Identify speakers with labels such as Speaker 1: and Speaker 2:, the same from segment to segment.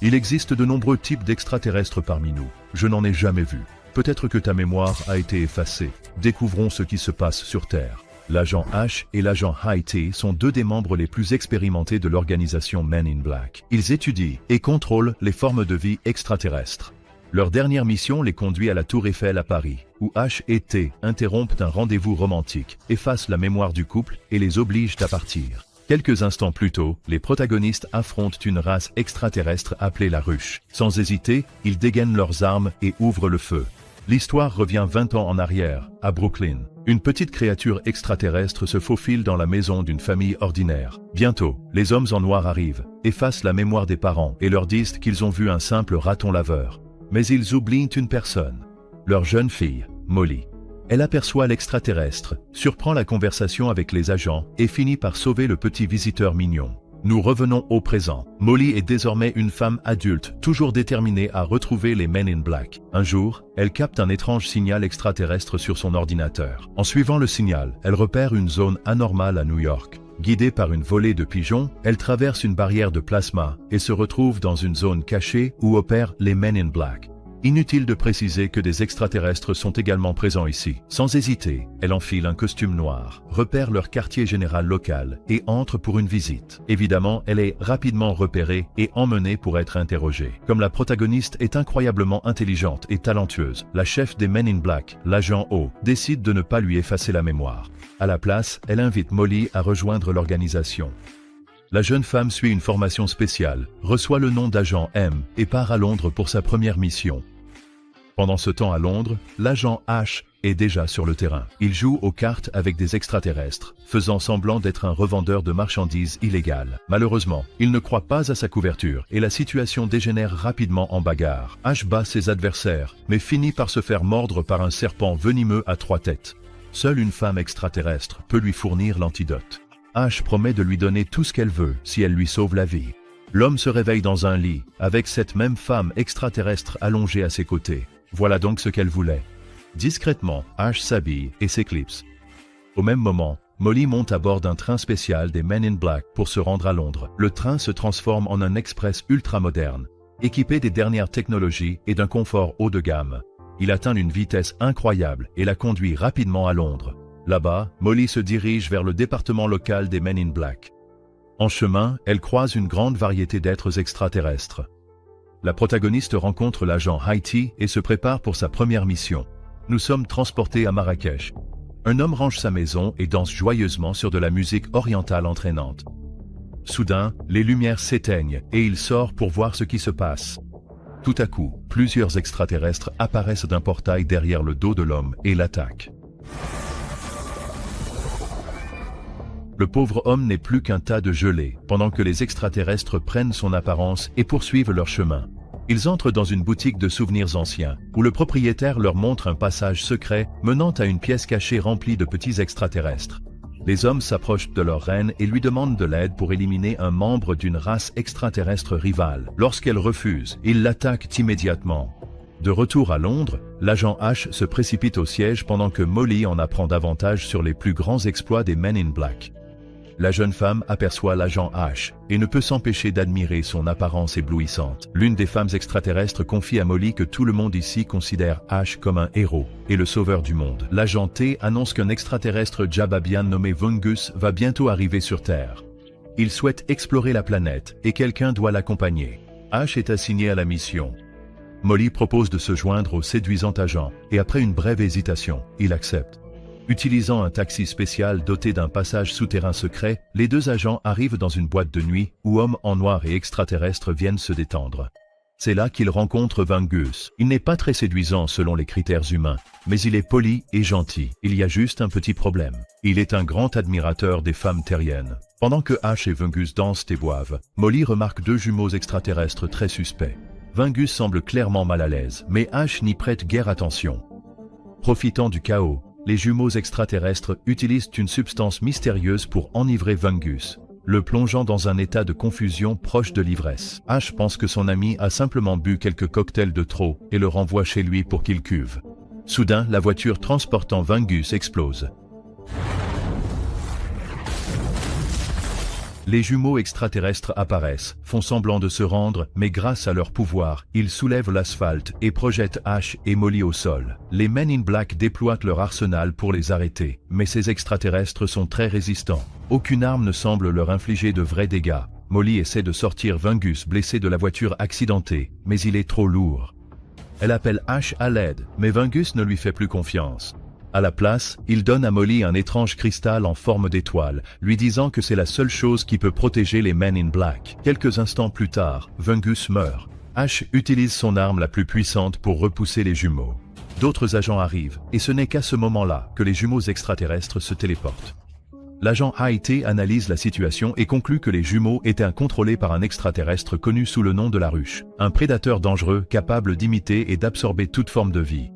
Speaker 1: Il existe de nombreux types d'extraterrestres parmi nous. Je n'en ai jamais vu. Peut-être que ta mémoire a été effacée. Découvrons ce qui se passe sur Terre. L'agent H et l'agent Haiti sont deux des membres les plus expérimentés de l'organisation Men in Black. Ils étudient et contrôlent les formes de vie extraterrestres. Leur dernière mission les conduit à la Tour Eiffel à Paris, où H et T interrompent un rendez-vous romantique, effacent la mémoire du couple et les obligent à partir. Quelques instants plus tôt, les protagonistes affrontent une race extraterrestre appelée la Ruche. Sans hésiter, ils dégainent leurs armes et ouvrent le feu. L'histoire revient 20 ans en arrière, à Brooklyn. Une petite créature extraterrestre se faufile dans la maison d'une famille ordinaire. Bientôt, les hommes en noir arrivent, effacent la mémoire des parents et leur disent qu'ils ont vu un simple raton laveur. Mais ils oublient une personne, leur jeune fille, Molly. Elle aperçoit l'extraterrestre, surprend la conversation avec les agents et finit par sauver le petit visiteur mignon. Nous revenons au présent. Molly est désormais une femme adulte, toujours déterminée à retrouver les Men in Black. Un jour, elle capte un étrange signal extraterrestre sur son ordinateur. En suivant le signal, elle repère une zone anormale à New York. Guidée par une volée de pigeons, elle traverse une barrière de plasma et se retrouve dans une zone cachée où opèrent les Men in Black. Inutile de préciser que des extraterrestres sont également présents ici. Sans hésiter, elle enfile un costume noir, repère leur quartier général local et entre pour une visite. Évidemment, elle est rapidement repérée et emmenée pour être interrogée. Comme la protagoniste est incroyablement intelligente et talentueuse, la chef des Men in Black, l'agent O, décide de ne pas lui effacer la mémoire. À la place, elle invite Molly à rejoindre l'organisation. La jeune femme suit une formation spéciale, reçoit le nom d'agent M et part à Londres pour sa première mission. Pendant ce temps à Londres, l'agent H est déjà sur le terrain. Il joue aux cartes avec des extraterrestres, faisant semblant d'être un revendeur de marchandises illégales. Malheureusement, il ne croit pas à sa couverture et la situation dégénère rapidement en bagarre. H bat ses adversaires, mais finit par se faire mordre par un serpent venimeux à 3 têtes. Seule une femme extraterrestre peut lui fournir l'antidote. H promet de lui donner tout ce qu'elle veut si elle lui sauve la vie. L'homme se réveille dans un lit, avec cette même femme extraterrestre allongée à ses côtés. Voilà donc ce qu'elle voulait. Discrètement, H s'habille et s'éclipse. Au même moment, Molly monte à bord d'un train spécial des Men in Black pour se rendre à Londres. Le train se transforme en un express ultra-moderne, équipé des dernières technologies et d'un confort haut de gamme. Il atteint une vitesse incroyable et la conduit rapidement à Londres. Là-bas, Molly se dirige vers le département local des Men in Black. En chemin, elle croise une grande variété d'êtres extraterrestres. La protagoniste rencontre l'agent Haiti et se prépare pour sa première mission. Nous sommes transportés à Marrakech. Un homme range sa maison et danse joyeusement sur de la musique orientale entraînante. Soudain, les lumières s'éteignent et il sort pour voir ce qui se passe. Tout à coup, plusieurs extraterrestres apparaissent d'un portail derrière le dos de l'homme et l'attaquent. Le pauvre homme n'est plus qu'un tas de gelée, pendant que les extraterrestres prennent son apparence et poursuivent leur chemin. Ils entrent dans une boutique de souvenirs anciens, où le propriétaire leur montre un passage secret menant à une pièce cachée remplie de petits extraterrestres. Les hommes s'approchent de leur reine et lui demandent de l'aide pour éliminer un membre d'une race extraterrestre rivale. Lorsqu'elle refuse, ils l'attaquent immédiatement. De retour à Londres, l'agent H se précipite au siège pendant que Molly en apprend davantage sur les plus grands exploits des Men in Black. La jeune femme aperçoit l'agent H et ne peut s'empêcher d'admirer son apparence éblouissante. L'une des femmes extraterrestres confie à Molly que tout le monde ici considère H comme un héros et le sauveur du monde. L'agent T annonce qu'un extraterrestre Jababian nommé Vungus va bientôt arriver sur Terre. Il souhaite explorer la planète et quelqu'un doit l'accompagner. H est assigné à la mission. Molly propose de se joindre au séduisant agent et après une brève hésitation, il accepte. Utilisant un taxi spécial doté d'un passage souterrain secret, les deux agents arrivent dans une boîte de nuit où hommes en noir et extraterrestres viennent se détendre. C'est là qu'ils rencontrent Vungus. Il n'est pas très séduisant selon les critères humains, mais il est poli et gentil. Il y a juste un petit problème. Il est un grand admirateur des femmes terriennes. Pendant que H et Vungus dansent et boivent, Molly remarque deux jumeaux extraterrestres très suspects. Vungus semble clairement mal à l'aise, mais H n'y prête guère attention. Profitant du chaos, les jumeaux extraterrestres utilisent une substance mystérieuse pour enivrer Vungus, le plongeant dans un état de confusion proche de l'ivresse. H pense que son ami a simplement bu quelques cocktails de trop et le renvoie chez lui pour qu'il cuve. Soudain, la voiture transportant Vungus explose. Les jumeaux extraterrestres apparaissent, font semblant de se rendre, mais grâce à leur pouvoir, ils soulèvent l'asphalte et projettent Ash et Molly au sol. Les Men in Black déploient leur arsenal pour les arrêter, mais ces extraterrestres sont très résistants. Aucune arme ne semble leur infliger de vrais dégâts. Molly essaie de sortir Vungus blessé de la voiture accidentée, mais il est trop lourd. Elle appelle Ash à l'aide, mais Vungus ne lui fait plus confiance. À la place, il donne à Molly un étrange cristal en forme d'étoile, lui disant que c'est la seule chose qui peut protéger les Men in Black. Quelques instants plus tard, Vungus meurt. Ash utilise son arme la plus puissante pour repousser les jumeaux. D'autres agents arrivent, et ce n'est qu'à ce moment-là que les jumeaux extraterrestres se téléportent. L'agent Haïti analyse la situation et conclut que les jumeaux étaient contrôlés par un extraterrestre connu sous le nom de la ruche, un prédateur dangereux capable d'imiter et d'absorber toute forme de vie.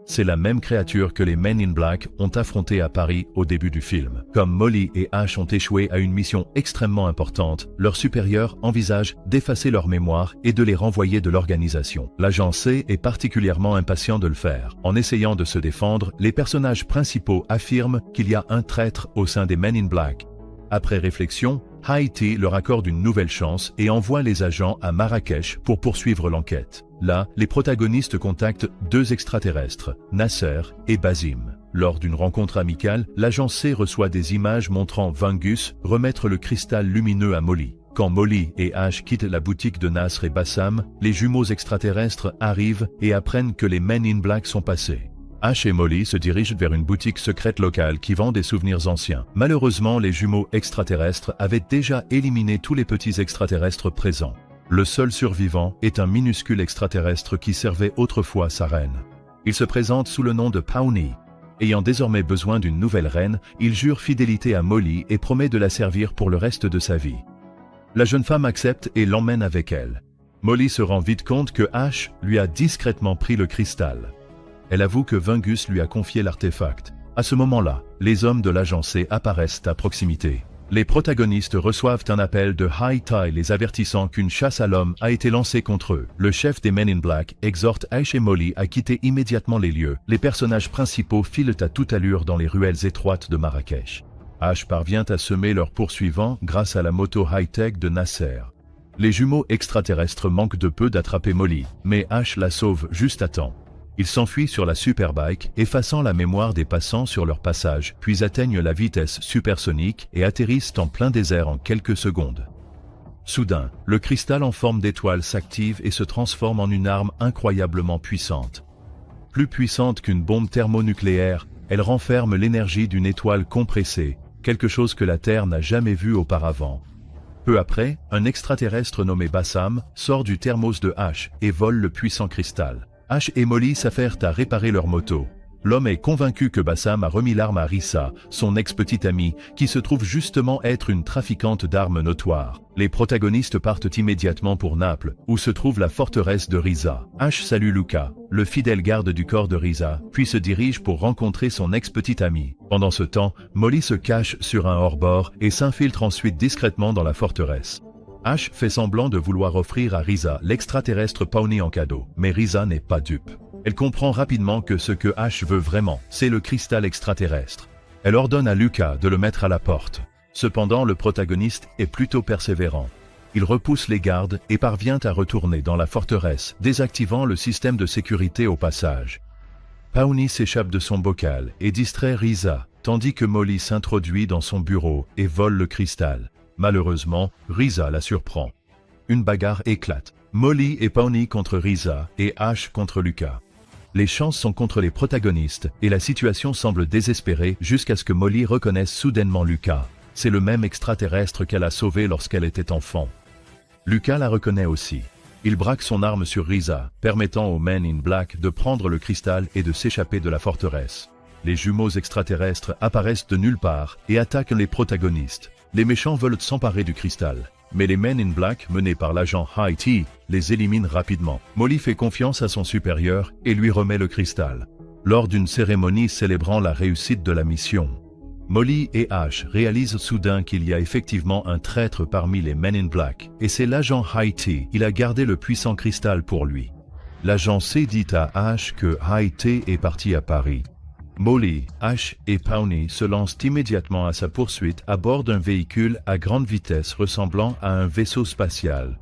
Speaker 1: C'est la même créature que les Men in Black ont affronté à Paris au début du film. Comme Molly et Ash ont échoué à une mission extrêmement importante, leur supérieur envisage d'effacer leur mémoire et de les renvoyer de l'organisation. L'agent C est particulièrement impatient de le faire. En essayant de se défendre, les personnages principaux affirment qu'il y a un traître au sein des Men in Black. Après réflexion, Haïti leur accorde une nouvelle chance et envoie les agents à Marrakech pour poursuivre l'enquête. Là, les protagonistes contactent deux extraterrestres, Nasser et Basim. Lors d'une rencontre amicale, l'agent C reçoit des images montrant Vungus remettre le cristal lumineux à Molly. Quand Molly et Ash quittent la boutique de Nasr et Bassam, les jumeaux extraterrestres arrivent et apprennent que les Men in Black sont passés. Ash et Molly se dirigent vers une boutique secrète locale qui vend des souvenirs anciens. Malheureusement, les jumeaux extraterrestres avaient déjà éliminé tous les petits extraterrestres présents. Le seul survivant est un minuscule extraterrestre qui servait autrefois sa reine. Il se présente sous le nom de Pawnee. Ayant désormais besoin d'une nouvelle reine, il jure fidélité à Molly et promet de la servir pour le reste de sa vie. La jeune femme accepte et l'emmène avec elle. Molly se rend vite compte que Ash lui a discrètement pris le cristal. Elle avoue que Vungus lui a confié l'artefact. À ce moment-là, les hommes de l'agent C apparaissent à proximité. Les protagonistes reçoivent un appel de Haïti les avertissant qu'une chasse à l'homme a été lancée contre eux. Le chef des Men in Black exhorte Ash et Molly à quitter immédiatement les lieux. Les personnages principaux filent à toute allure dans les ruelles étroites de Marrakech. Ash parvient à semer leurs poursuivants grâce à la moto high-tech de Nasser. Les jumeaux extraterrestres manquent de peu d'attraper Molly, mais Ash la sauve juste à temps. Ils s'enfuient sur la Superbike, effaçant la mémoire des passants sur leur passage, puis atteignent la vitesse supersonique et atterrissent en plein désert en quelques secondes. Soudain, le cristal en forme d'étoile s'active et se transforme en une arme incroyablement puissante. Plus puissante qu'une bombe thermonucléaire, elle renferme l'énergie d'une étoile compressée, quelque chose que la Terre n'a jamais vu auparavant. Peu après, un extraterrestre nommé Bassam sort du thermos de Ash et vole le puissant cristal. Ash et Molly s'affairent à réparer leur moto. L'homme est convaincu que Bassam a remis l'arme à Rissa, son ex-petite amie, qui se trouve justement être une trafiquante d'armes notoire. Les protagonistes partent immédiatement pour Naples, où se trouve la forteresse de Rissa. Ash salue Luca, le fidèle garde du corps de Rissa, puis se dirige pour rencontrer son ex-petite amie. Pendant ce temps, Molly se cache sur un hors-bord et s'infiltre ensuite discrètement dans la forteresse. Ash fait semblant de vouloir offrir à Rissa l'extraterrestre Pawnee en cadeau, mais Rissa n'est pas dupe. Elle comprend rapidement que ce que Ash veut vraiment, c'est le cristal extraterrestre. Elle ordonne à Luca de le mettre à la porte. Cependant, le protagoniste est plutôt persévérant. Il repousse les gardes et parvient à retourner dans la forteresse, désactivant le système de sécurité au passage. Pawnee s'échappe de son bocal et distrait Rissa, tandis que Molly s'introduit dans son bureau et vole le cristal. Malheureusement, Rissa la surprend. Une bagarre éclate. Molly et Pawnee contre Rissa et Ash contre Luca. Les chances sont contre les protagonistes et la situation semble désespérée jusqu'à ce que Molly reconnaisse soudainement Luca. C'est le même extraterrestre qu'elle a sauvé lorsqu'elle était enfant. Luca la reconnaît aussi. Il braque son arme sur Rissa, permettant aux Men in Black de prendre le cristal et de s'échapper de la forteresse. Les jumeaux extraterrestres apparaissent de nulle part et attaquent les protagonistes. Les méchants veulent s'emparer du cristal, mais les Men in Black, menés par l'agent Haïti, les éliminent rapidement. Molly fait confiance à son supérieur et lui remet le cristal. Lors d'une cérémonie célébrant la réussite de la mission, Molly et Ash réalisent soudain qu'il y a effectivement un traître parmi les Men in Black, et c'est l'agent Haïti. Il a gardé le puissant cristal pour lui. L'agent C dit à Ash que Haïti est parti à Paris. Molly, Ash et Pawnee se lancent immédiatement à sa poursuite à bord d'un véhicule à grande vitesse ressemblant à un vaisseau spatial.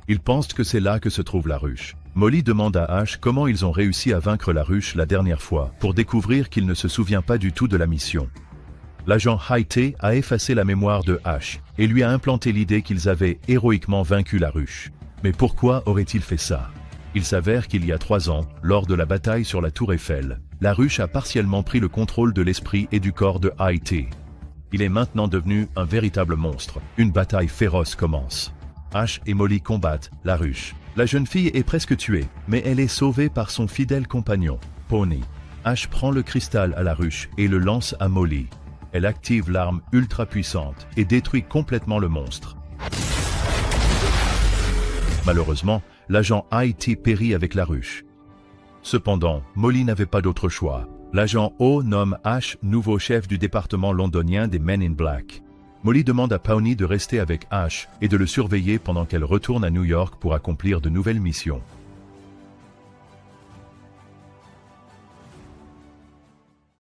Speaker 1: Ils pensent que c'est là que se trouve la ruche. Molly demande à Ash comment ils ont réussi à vaincre la ruche la dernière fois, pour découvrir qu'il ne se souvient pas du tout de la mission. L'agent Haite a effacé la mémoire de Ash et lui a implanté l'idée qu'ils avaient héroïquement vaincu la ruche. Mais pourquoi aurait-il fait ça? Il s'avère qu'il y a 3 ans, lors de la bataille sur la tour Eiffel, la ruche a partiellement pris le contrôle de l'esprit et du corps de Haite. Il est maintenant devenu un véritable monstre. Une bataille féroce commence. Ash et Molly combattent la ruche. La jeune fille est presque tuée, mais elle est sauvée par son fidèle compagnon, Pawnee. Ash prend le cristal à la ruche et le lance à Molly. Elle active l'arme ultra puissante et détruit complètement le monstre. Malheureusement, l'agent Haite périt avec la ruche. Cependant, Molly n'avait pas d'autre choix. L'agent O nomme Ash nouveau chef du département londonien des Men in Black. Molly demande à Pawnee de rester avec Ash et de le surveiller pendant qu'elle retourne à New York pour accomplir de nouvelles missions.